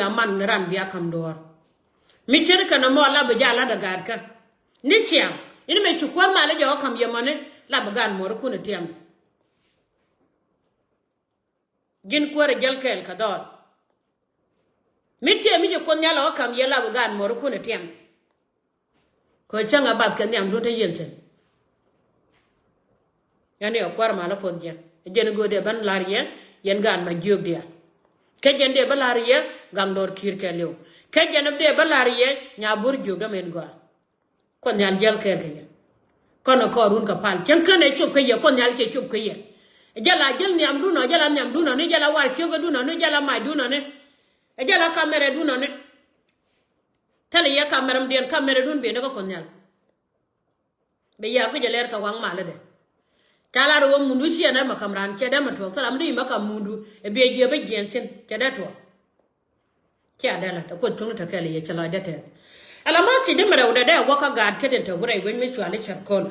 man ran biya kam door mi cer kana mo la ba jala daga ka ni chiam ini me chukwa mala jo kam yemane la bagan mo ko ne tiam gin ko re jel kel ka dor mi tie mi ko nyala kam ye la bagan mo ko ne tiam ko changa bat kan yam do te yenten yani akwar mala fodja jen go de ban lariya yen gan ma jog dia ke jen de balariya gang dor kir ke lew ke jen de balariya nya bur jog da men go ko nyal jel kel ke kono ko run ka pal chen kan e chup ke ye ko nyal ke chup ke ye jala jel nyam du no jala nyam du no ni jala war ke go du no ni jala ma du no ne jala kamera du no ne tale ya kamera mden kamera dun be ne ko nyal be ya ko jeler ka wang mala de tala ro mundu ci na makamran ce da mato tala mdi makam mundu e be je be jentin ce da to ci adala ta ko tun ta kale ya cala da ta alama ci da mara da waka ga ta da ta gurai wen mi chwale charcoal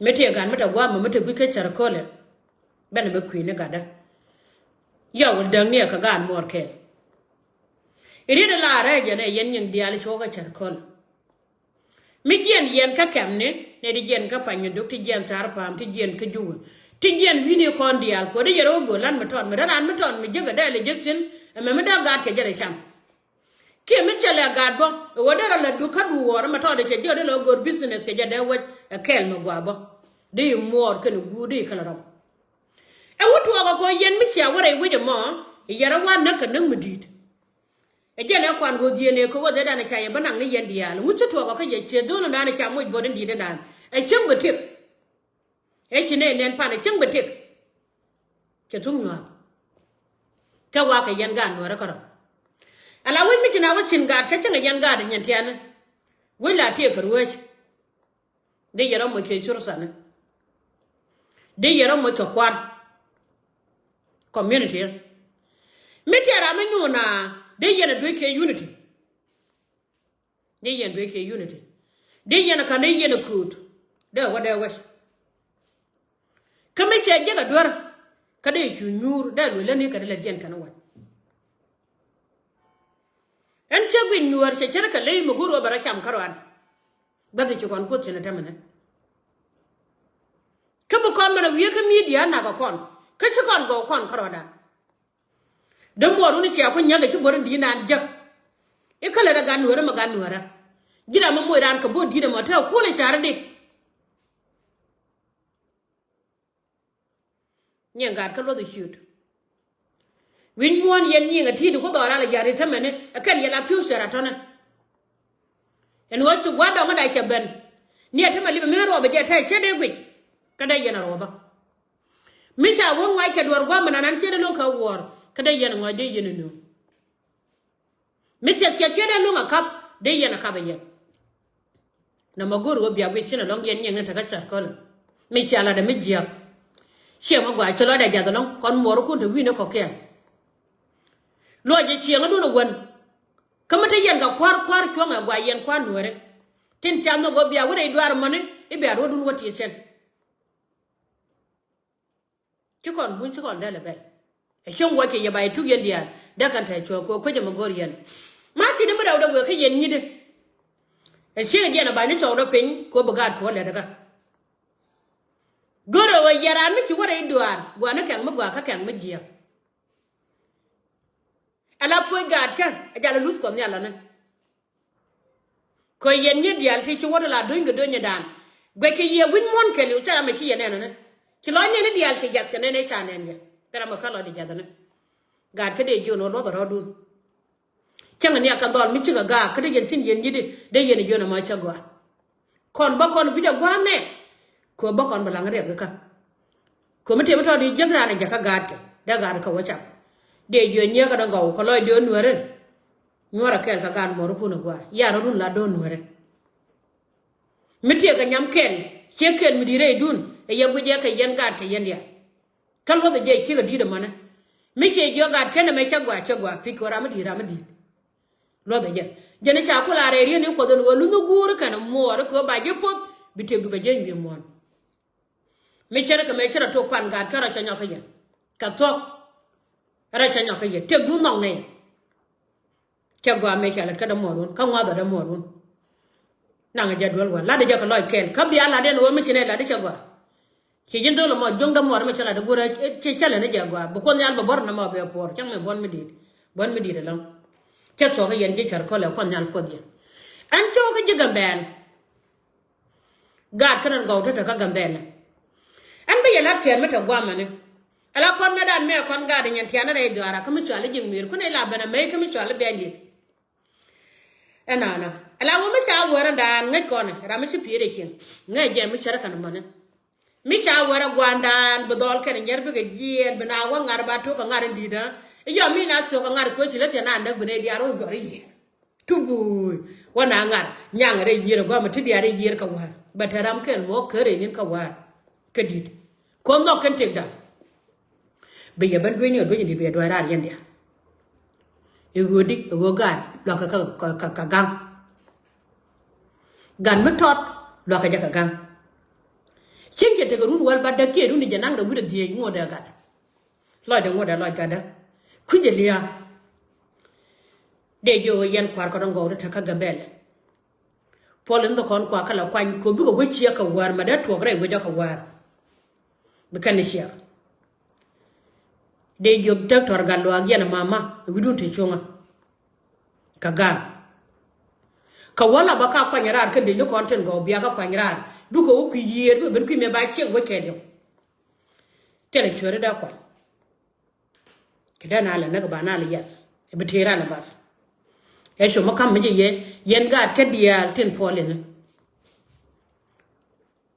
mete ga mata gwa mu mata guke charcoal ben be ku ne ga da ya wadan ne ka ga mor ke iri da la ra ga ne yen yin dial cho ga charcoal mi yen ka kamne ne di jen ka panyo dok ti jen tar pam ti jen ka juwa ti jen wini kon dial ko de yero go lan maton mi jega dale jeksin me da gat ke jere cham ke mi chale gat bo wo dara la du ka du wor maton de ke jode lo gor business ke jade wo kel no gwa bo de mor ke no gudi kala ram e wutu ga ko yen mi cia wore wi de mo yera wa na ka nang mudit e jene kwan go diene ko wode dana chaye banang ni yendi yalo mucho to ko je che do na dana cha mo bodin di dan e chung betik e chine nen pa ne chung betik ke tum nwa ka wa ka yen gan no ra karo ala wi mi tina wa chin ga ka chin yen ga nyen tiana wi la te ka ruwa de yera mo ke chur sana de yera mo ka kwar community mi tera mi nyuna they yen do ke unity they yen do ke unity they yen ka ne yen kut da wada was kame che je ga dor ka de chu nyur da lo le ne ka de la jen kan wa en che gwin nyur che che ka le mu guro bara cham karwan ba de kon ko che na tamana ka bu kon mana wi ka media na ga kon ka che kon go kon karwada dan boru ni ciya kun yaga ci borin dina jak e kala da ganuwara maganuwara gida mun moy ran ka bo dina mata ko le tare de nyanga ka lo the shoot win mon yen nyanga ti ko dora la jare tamane akan yala piu sera tona en wachu gwada ngada ke ben ni atama libe me roba je tai chede gwi kada yana roba mi cha won wa ke dor gwa mana nan chede lo ka wor kada yana ngade yana no mi cha chede lo ngakap de yana ka ba yen na magoro go biya gwi sina long yen nyanga ta ka cha ko mi cha la da mi jia she ma gwa chalo da ja da long kon moro ko to wi ne ko ke lo je chi ngadu no gon kamata yen ga kwar chonga gwa yen kwa nuore tin cha no go biya wure idwar mone e biya rodun woti chen ci kon bun ci kon dala bel e shon wake ya bai tu yen dia da kan tai cho ko je magor yen ma ti de madaw da go ka yen ni de e she je na ba ni to do pin ko bugat ko le daga goro wa yara mi ci wure idwar gwa na kan magwa ka kan mijiya ala po gad kan ajala lut ko nyala na ko yen ni dial ti ci wada la do nga do nya dan gwe ke ye win mon ke lu tara ma shi yen na ci lo ni dial ti jak ne ne cha ne ya tara ma kala di jadana gad ke de jono lo ro dun kan ni aka dol mi ci ga ka de yen tin yen ni de yen jono ma cha gwa kon ba kon bi da gwa ne ko ba kon ba la ngare ka ko mi te ma to di jabra ne jaka gad ke da gad ka wacha de jo nya ka dangau ko loy do nuore nuora kel ka gan moro kuno gwa ya ro dun la do nuore mitie ka nyam ken cheken mi dire dun e yagu je ka yen gat ka yen ya kal wo de je chi ga di de mana mi che jo gat ken me chagwa pi ko ra mi lo de je ne cha ko la re ri ni ko don wo lu no gur ka na moro ko ba je pot bi te gu ba je mi mon mi chere ka me chere to pan gat ka ra cha nya ka yen ka to ra cha nya ka ye te du nong ne cha gwa me cha la ka da morun ka ngwa da morun nang ja dwal wa la de ja ka loy kel ka bia la de no me chine la de cha gwa ci jin do lo mo jong da mor me cha la de gura ci cha la ne ja gwa bu ko nyal ba bor na ma be por chang me bon me di de lam cha so ga yen ge char ko la ko nyal po di an cho ga ji gambel gad kanan go ta ka gambel an be yala chen me ta gwa ma ne ala kon me dan me kon gad nyen tiana re jara ka me cha le jing mir ku ne la bana me ka me cha le be li enana ala wo me cha wora dan ngai kon ra me chi pire kin ngai je me chara kan ma ne mi cha wora gwandan bodol ken nyer be ge jien bana wa ngar ba to ka ngar ndi da yo mi na to ka ngar ko chi le tiana ndak bene di aro jori yi tubu wana ngar nyang re yire gwa ma tidi are yire ka wa bataram ken wo kere nin ka wa kedid ko no ken tegda be ya ban dweni do ni be do ra yen dia e godi e go gan lo ka gan ma tot lo ka ja ka gang shinge te garun wal badda ke run di janang da wuda die ngoda ga lo de ngoda lo ga da kuje liya de yo yen kwar ko ngo ta ka gambele polin do kon kwa kala kwan ko bi ko wici ka war ma da to gre go ja ka war bi kan shi de yo doctor gallo agena mama widun te chonga kaga ka wala baka kwanyara kan de yo content go biya ka kwanyara du ko ku yer ben ku me ba che go ke de tele chore da kwa kidana ala na ba na ala yes e bitera la bas e sho makam me ye yen ga ka dia tin pole ne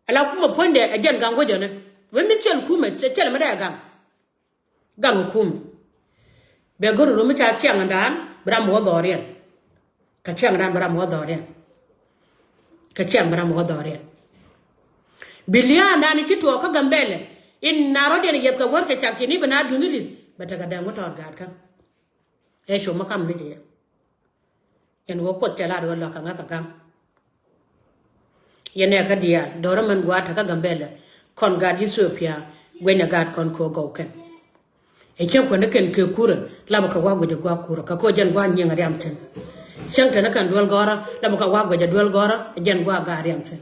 ala kuma ponde a jan gango jone we mi chel kuma chel ma da gang kum be goro ro mi cha chiang dan bram wo dorien ka chiang dan bram wo dorien ka chiang bram wo dorien bilia dan ci to ka gambele in naro de ye ka wor ka chakini bana dunili bata ga dan wato ga kan e sho makam ne de en wo ko tela do la kan ka gam yene ka dia doro man gwa ta ka gambele kon ga Ethiopia gwenya ga kon ko go ken e chen ko ne ken ke kura la ba ka wa go de gwa kura ka ko jan gwa nyenga riam ten chen ta na kan dol gora la ba ka wa go de dol gora jan gwa ga riam ten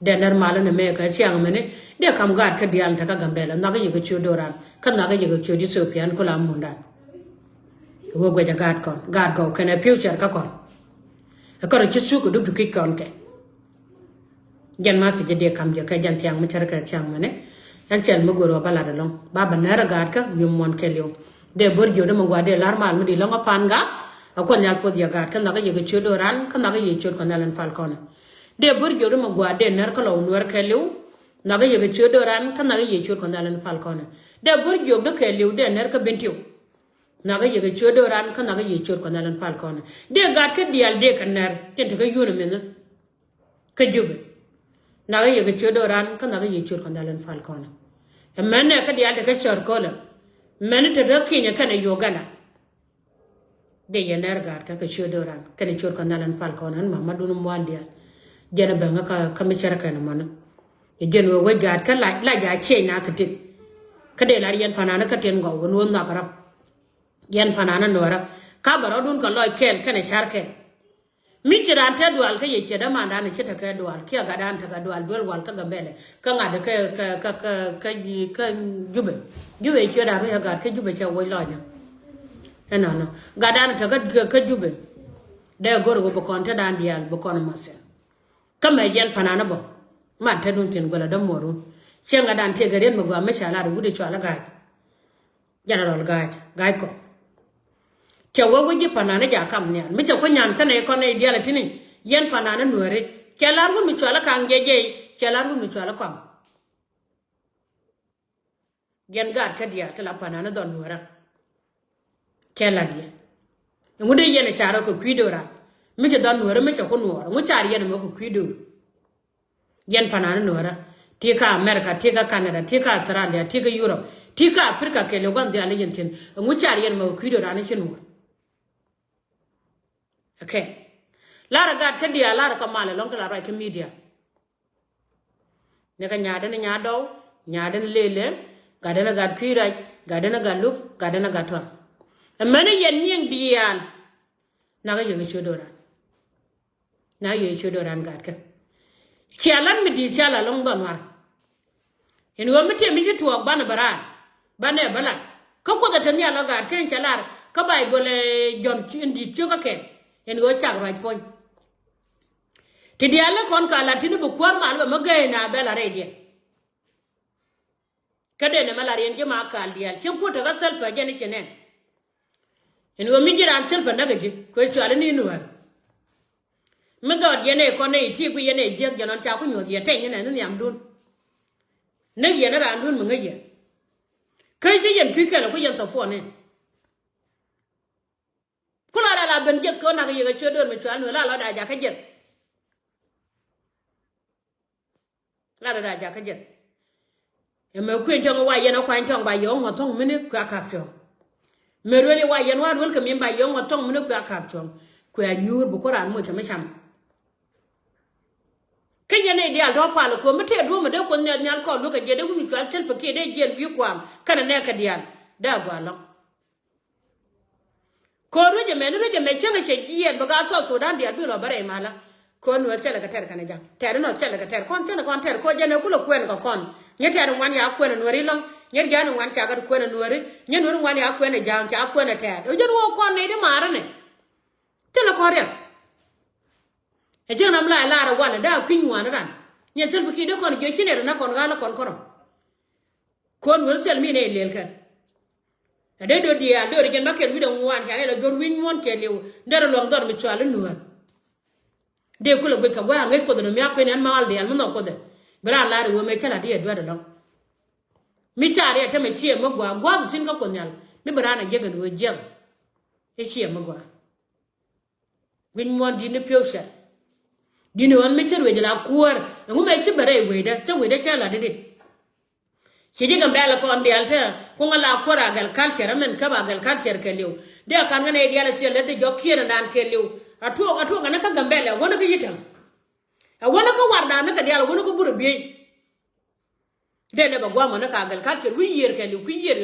de normal ne me ka chiang mene de kam ga ka dia ta ka gambele na ga ye ko chodoran kan na ga ye ko chodi Ethiopia ko la munda wo go ja gad go ken e future ka kon ko ro chisu ko du ki kon ke jan ma se de kam je ka jan tiang ma char ka chiang mene an chen mo goro bala da long ba ba na ra gad ka yum mon ke liu de bor jo de mo gwa de lar mal mi di long pan ga ko nyal po dia gad kan na ga ye ko chodoran kan na ga ye chod ko nalan fal kon de bor jo de mo gwa de nar ko lo nwer ke liu na ga ye ko chodoran kan na ga ye chod ko nalan fal kon de bor jo de ke liu de nar ka bentiu na ga ye ko chodoran kan na ga ye chod ko nalan fal kon de gad ka dial de kan nar ten ta ga yuna men ka jube na ga ye ko chodoran kan na ga ye chod ko nalan fal kon men ka dial ka chor ko la men ta da kinya kan yo gana de ye nar gad ka chodoran kan chod ko nalan fal kon han mamadu no mwaldia jena banga ka mi chara kan man e gen wo gad ka la ja che na ka tit ka de la yen panana ka ten go won na kara yen panana nora ka baro dun ka loy kel kan shar kel mi chira ta dual ka ye che da manda ne cheta ka dual ki ga dan ta ga dual bel wal ka gambele ka ngade ka jube che da ro ya ga ka jube che wo loy na enana ga dan ta ka jube de goro go kon ta dan dial bo kon masen kama yen panana bo man ta dun tin gola da moru chenga dan te garen mo ba me shala ru de chala ga general ga ko chewa woji panana ja kam ne mi che ko nyan kan e ko ne diala tini yen panana nuore chelar gu mi chala kan jeje chelar gu mi chala kam yen ga ka dia ta la panana don nuora chela dia ngude yen chara ko kwidora mi che don nuora mi che ko nuora mu chari yen mo ko kwido yen panana nuora tika America tika Canada tika Australia tika Europe tika Africa ke le gwan de ale yen tin mu chari yen mo kwidora ne che nuora okay lara gad ka dia lara ka mala long la right media ne ka nyaade ne nyaado nyaade ne lele gade na gad kwira gade na galup gade na gatwa mane yen nyeng dial na ga yo chodoran na yo chodoran gat ka chalan mi di chala long don war en wo mete mi tu bana bara bana bala ko ko da tan ya lo gat ken chalar ka bible jon indi chu ka ke en go chak roi pon ti diala kon ka la tinu bu kwar mal ba magay na bela re dia kade ne malarian ke ma kal dial chen ko ta ga sal pa jeni chenen en wo mi jiran sal pa naga ji ko chale ni nuar mi dot yene ko ne ti ku yene je janon cha ku nyodi te ne ne yam dun ne yene ran dun mu ngaye kai je yen ku ke la ku yen to fo ne kula la ben jet ko naga ye ga chodor mi chal no la da ja ka jet la da ja ka jet e me ku entong wa yena kwa entong ba yo ngotong mini kwa ka fyo me rele wa yen wa rul ka mi ba yo ngotong mini kwa ka fyo ku ya nyur bu ko ran mo chama cham ke yene dia do pa lo ko mete do me de ko nyal ko lu ka je de ku mi kwa tel pa ke de jen bi kwam kana ne ka dia da gwa lo ko ru je me changa che yen ba ga so dan dia bi lo bare mala ko no tele ka ter kana ja ter no tele ka ter kon tele kon ter ko je ne ku lo kwen ko kon nyete anu wan ya kwena nuari long nyer janu wan cha ga kwena nuari nyer nuari wan ya kwena jam cha kwena te o jero ko ne de marane tele ko re e jena mla la ra wala da kwin wan ran nyer tel biki de kon je chine na kon ga la kon koro kon wol sel mi ne lel ka ade do dia do re ken makel wi do wan cha le jor win won ke lew ndara lom dor mi chwa le nuar de ko le ka wa ngai ko do mi akwena an mal de an mo ko de bra la ru me chala dia dwa do mi chari ate me chie mo gwa sin ka konyal mi bra na jega do jel e chie mo gwa win mon di ne piosha di no on mi chru de la kuor ngu me chi bare we da te we da chala de chi diga mbela ko andi alta ko ngala kora gal culture men ka ba gal culture ke lew de kan ngane dia la chi le de jokira dan ke lew atu ngana ka gambele wona ka yitam wona ko warda na ka dia wona ko buru bi de ne ba gwa mo na ka gal culture wi yer ke lew ku yer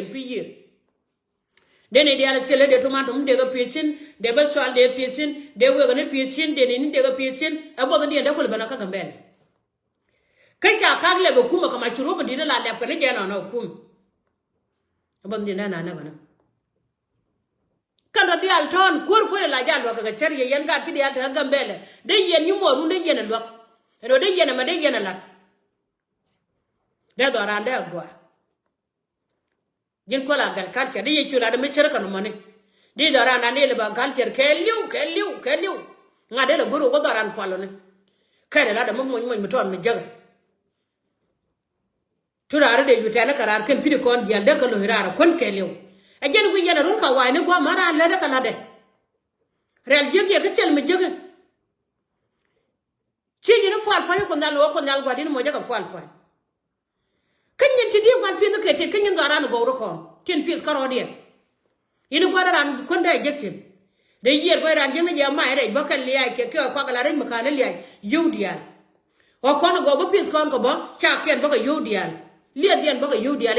de ne dia la chi le de tomato de ga pechin de ba swal de pechin de we ga ne pechin de ne de ga pechin abo ga dia da ko bana ka gambele kai ka kagle ba kuma kama churo ba dina la da pa ne jana na kum abon dina na bana kan dia al ton kur la ja lo ga chariye yan ga ti dia ta gambele de yen yu mo ru de yen lo ro de yen ma de yen la de do ran de gwa jin ko la gal kalcha de ye chura de me chara kan mo ne de do ran ne le ba kalcha ke liu nga de la guru ko do ran kwalo ne kai la da mo mi ton mi jaga turare de yutana karar kan pidi kon dial de kalo hirara kon kelew ajen gu yana run ka wayne gwa mara la de kala de real jege ke chel mi jege ci ni pal pa ko ndal ko ndal gwa din mo jaga pal pa kanyen ti di gwan pidi ke te kanyen dara no goro kon tin pis karo de ina gwa ran kon da jektim de yer ko ran jenge ja ma re bakal liya ke ko kala ren makana liya yudial o kon go bo pis kon ko bo cha ken bo ko yudial liya dien bo ko yudial